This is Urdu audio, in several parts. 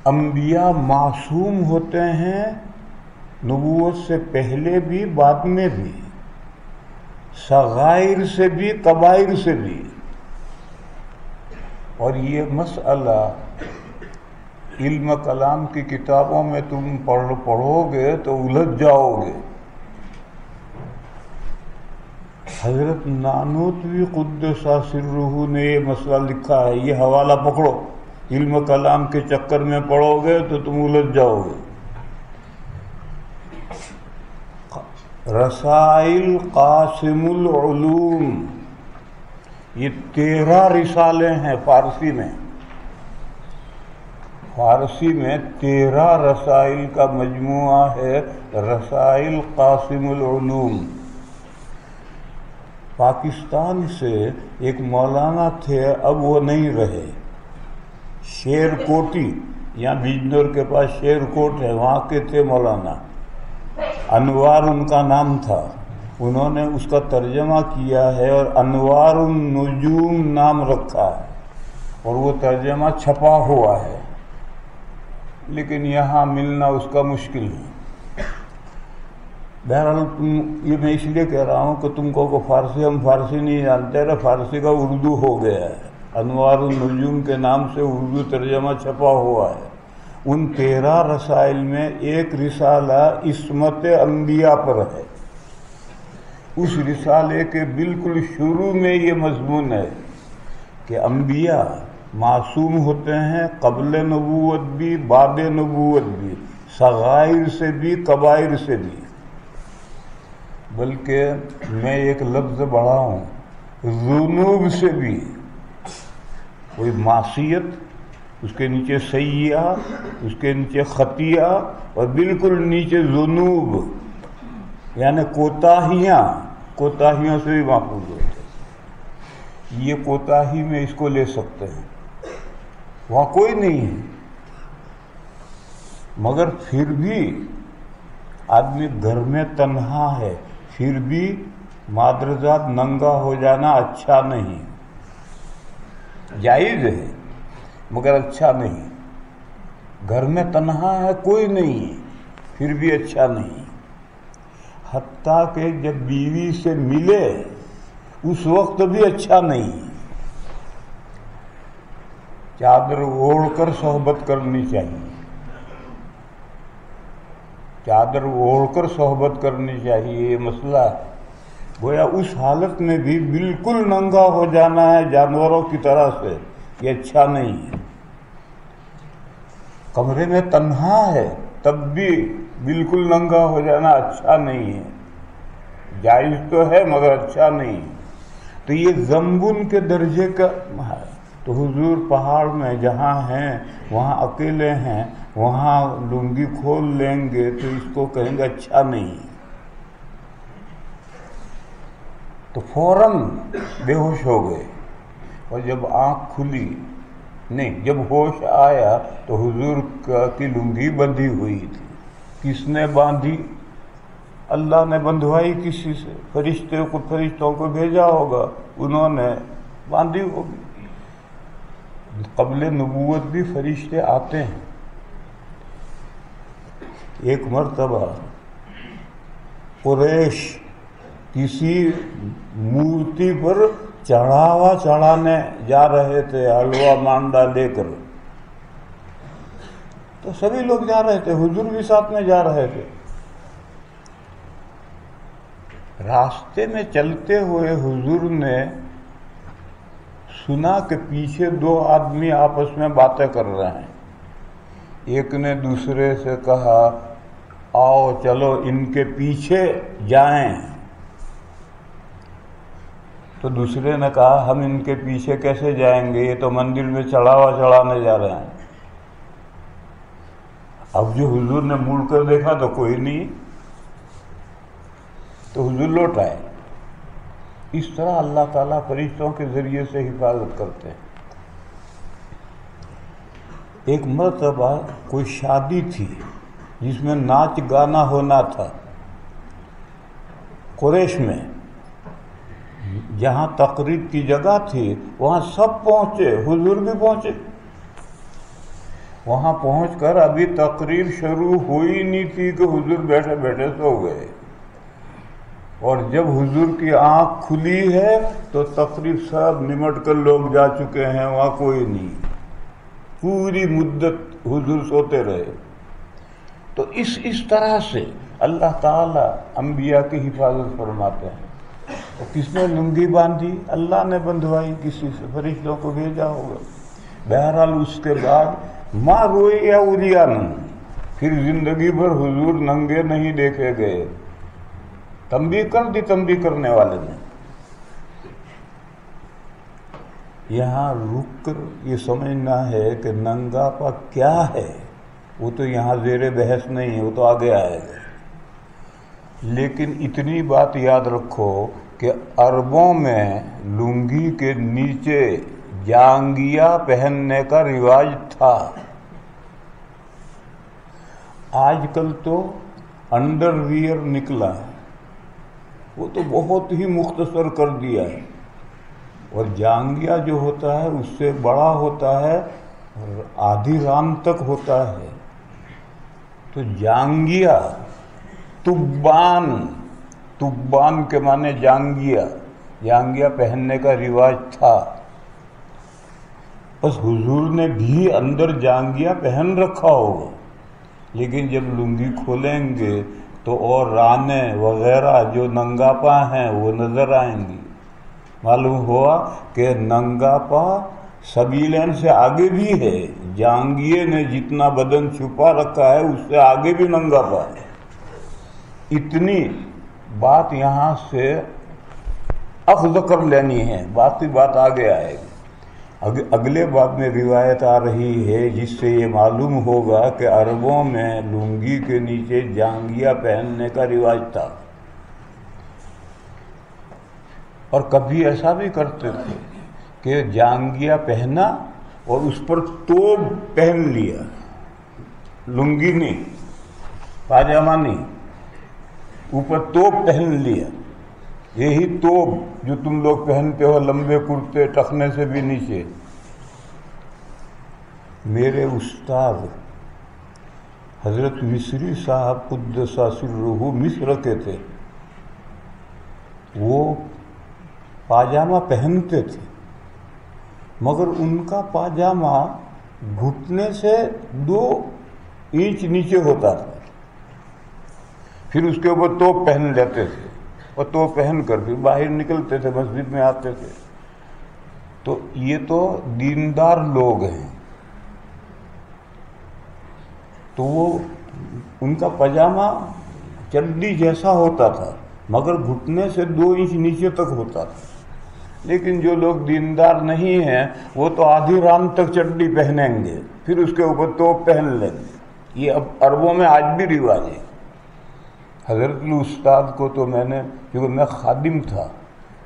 انبیاء معصوم ہوتے ہیں نبوت سے پہلے بھی بعد میں بھی، صغائر سے بھی کبائر سے بھی. اور یہ مسئلہ علم کلام کی کتابوں میں تم پڑھو گے تو الجھ جاؤ گے. حضرت نانوتوی قدس سرہ نے یہ مسئلہ لکھا ہے، یہ حوالہ پکڑو، علم کلام کے چکر میں پڑھو گے تو تم الجھ جاؤ گے. رسائل قاسم العلوم، یہ 13 رسالے ہیں فارسی میں. فارسی میں 13 رسائل کا مجموعہ ہے، رسائل قاسم العلوم. پاکستان سے ایک مولانا تھے، اب وہ نہیں رہے، شیر کوٹی، یہاں بجنور کے پاس شیر کوٹ ہے، وہاں کے تھے مولانا، انوار ان کا نام تھا. انہوں نے اس کا ترجمہ کیا ہے اور انوار النجوم نام رکھا ہے، اور وہ ترجمہ چھپا ہوا ہے، لیکن یہاں ملنا اس کا مشکل ہے. بہرحال یہ میں اس لیے کہہ رہا ہوں کہ تم کو فارسی، ہم فارسی نہیں جانتے، فارسی کا اردو ہو گیا ہے. انوار النجوم کے نام سے اردو ترجمہ چھپا ہوا ہے. ان 13 رسائل میں ایک رسالہ عصمت انبیاء پر ہے. اس رسالے کے بالکل شروع میں یہ مضمون ہے کہ انبیاء معصوم ہوتے ہیں، قبل نبوت بھی بعد نبوت بھی، صغائر سے بھی کبائر سے بھی. بلکہ میں ایک لفظ بڑھاؤں، ذنوب سے بھی. کوئی معصیت، اس کے نیچے سیئہ، اس کے نیچے خطیہ، اور بالکل نیچے ذنوب، یعنی کوتاہیوں سے بھی محفوظ ہوتے ہیں. یہ کوتاہی میں اس کو لے سکتے ہیں، وہاں کوئی نہیں ہے. مگر پھر بھی آدمی گھر میں تنہا ہے، پھر بھی مادرزاد ننگا ہو جانا اچھا نہیں، جائز ہے مگر اچھا نہیں. گھر میں تنہا ہے، کوئی نہیں ہے، پھر بھی اچھا نہیں. حتیٰ کہ جب بیوی سے ملے اس وقت بھی اچھا نہیں. چادر اوڑھ کر صحبت کرنی چاہیے، چادر اوڑھ کر صحبت کرنی چاہیے. یہ مسئلہ ہے. گویا اس حالت میں بھی بالکل ننگا ہو جانا ہے جانوروں کی طرح سے، یہ اچھا نہیں ہے. کمرے میں تنہا ہے تب بھی بالکل ننگا ہو جانا اچھا نہیں ہے. جائز تو ہے مگر اچھا نہیں. تو یہ ذنبن کے درجے کا ہے. تو حضور پہاڑ میں جہاں ہیں، وہاں اکیلے ہیں، وہاں لنگی کھول لیں گے تو اس کو کہیں گے اچھا نہیں. تو فوراً بے ہوش ہو گئے، اور جب آنکھ کھلی، نہیں، جب ہوش آیا تو حضور کی لنگی بندھی ہوئی تھی. کس نے باندھی؟ اللہ نے بندھوائی کسی سے، فرشتوں کو بھیجا ہوگا، انہوں نے باندھی ہوگی. قبل نبوت بھی فرشتے آتے ہیں. ایک مرتبہ قریش کسی مورتی پر چڑھاوا چڑھانے جا رہے تھے، حلوہ مانڈا لے کر. تو سبھی لوگ جا رہے تھے، حضور بھی ساتھ میں جا رہے تھے. راستے میں چلتے ہوئے حضور نے سنا کہ پیچھے 2 آدمی آپس میں باتیں کر رہے ہیں. ایک نے دوسرے سے کہا، آؤ چلو ان کے پیچھے جائیں. تو دوسرے نے کہا، ہم ان کے پیچھے کیسے جائیں گے، یہ تو مندر میں چڑھاوا چڑھانے جا رہے ہیں. اب جو حضور نے مڑ کر دیکھا تو کوئی نہیں، تو حضور لوٹ آئے. اس طرح اللہ تعالیٰ فرشتوں کے ذریعے سے حفاظت کرتے ہیں. ایک مرتبہ کوئی شادی تھی جس میں ناچ گانا ہونا تھا. قریش میں جہاں تقریب کی جگہ تھی وہاں سب پہنچے، حضور بھی پہنچے. وہاں پہنچ کر ابھی تقریب شروع ہوئی نہیں تھی کہ حضور بیٹھے بیٹھے سو گئے، اور جب حضور کی آنکھ کھلی ہے تو تقریب سب نمٹ کر لوگ جا چکے ہیں، وہاں کوئی نہیں، پوری مدت حضور سوتے رہے۔ تو اس طرح سے اللہ تعالیٰ انبیاء کی حفاظت فرماتے ہیں۔ تو کس نے لنگی باندھی؟ اللہ نے بندھوائی، کسی سے فرشتوں کو بھیجا ہوگا۔ بہرحال اس کے بعد ما روئے عریان، پھر زندگی بھر حضور ننگے نہیں دیکھے گئے۔ تنبیہ کر دی تنبیہ کرنے والے نے۔ یہاں رک کر یہ سمجھنا ہے کہ ننگا پا کیا ہے، وہ تو یہاں زیر بحث نہیں ہے، وہ تو آگے آئے گا۔ لیکن اتنی بات یاد رکھو کہ عربوں میں لنگی کے نیچے جانگیا پہننے کا رواج تھا۔ آج کل تو انڈر ویئر نکلا ہے، وہ تو بہت ہی مختصر کر دیا ہے، اور جانگیا جو ہوتا ہے اس سے بڑا ہوتا ہے، آدھی رام تک ہوتا ہے۔ تو جانگیا تبان کے معنی جانگیا پہننے کا رواج تھا۔ بس حضور نے بھی اندر جانگیا پہن رکھا ہوگا، لیکن جب لنگی کھولیں گے تو اور رانے وغیرہ جو ننگا پا ہیں وہ نظر آئیں گی۔ معلوم ہوا کہ ننگا پا سبیلین سے آگے بھی ہے، جانگیے نے جتنا بدن چھپا رکھا ہے اس سے آگے بھی ننگا پا ہے۔ اتنی بات یہاں سے اخذ کر لینی ہے، باقی بات آگے آئے گی۔ اگلے باب میں روایت آ رہی ہے جس سے یہ معلوم ہوگا کہ عربوں میں لنگی کے نیچے جانگیا پہننے کا رواج تھا، اور کبھی ایسا بھی کرتے تھے کہ جانگیا پہنا اور اس پر توب پہن لیا، لنگی نہیں، پاجامہ نہیں، اوپر توب پہن لیا۔ یہی توب جو تم لوگ پہنتے ہو، لمبے کرتے ٹخنے سے بھی نیچے۔ میرے استاد حضرت مصری صاحب قدس سرہ مصر کے تھے، وہ پاجامہ پہنتے تھے، مگر ان کا پاجامہ گھٹنے سے 2 انچ نیچے ہوتا تھا، پھر اس کے اوپر توپ پہن لیتے تھے، اور توپ پہن کر پھر باہر نکلتے تھے، مسجد میں آتے تھے۔ تو یہ تو دیندار لوگ ہیں، تو وہ ان کا پاجامہ چڈی جیسا ہوتا تھا، مگر گھٹنے سے 2 انچ نیچے تک ہوتا تھا۔ لیکن جو لوگ دیندار نہیں ہیں وہ تو آدھی رام تک چڈی پہنیں گے، پھر اس کے اوپر توپ پہن لیں گے۔ یہ اب عربوں میں آج بھی رواج ہے۔ حضرت استاد کو تو میں نے، کیونکہ میں خادم تھا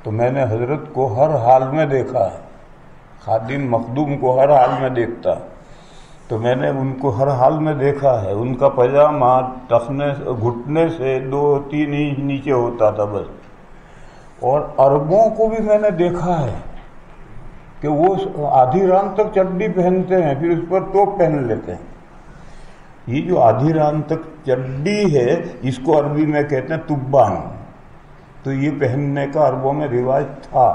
تو میں نے حضرت کو ہر حال میں دیکھا ہے، خادم مخدوم کو ہر حال میں دیکھتا، تو میں نے ان کو ہر حال میں دیکھا ہے۔ ان کا پاجامہ گھٹنے سے 2-3 انچ نیچے ہوتا تھا بس۔ اور عربوں کو بھی میں نے دیکھا ہے کہ وہ آدھی ران تک چڈی پہنتے ہیں، پھر اس پر توپ پہن لیتے ہیں۔ یہ جو آدھی ران تک چڈی ہے اس کو عربی میں کہتے ہیں تبان، تو یہ پہننے کا عربوں میں رواج تھا۔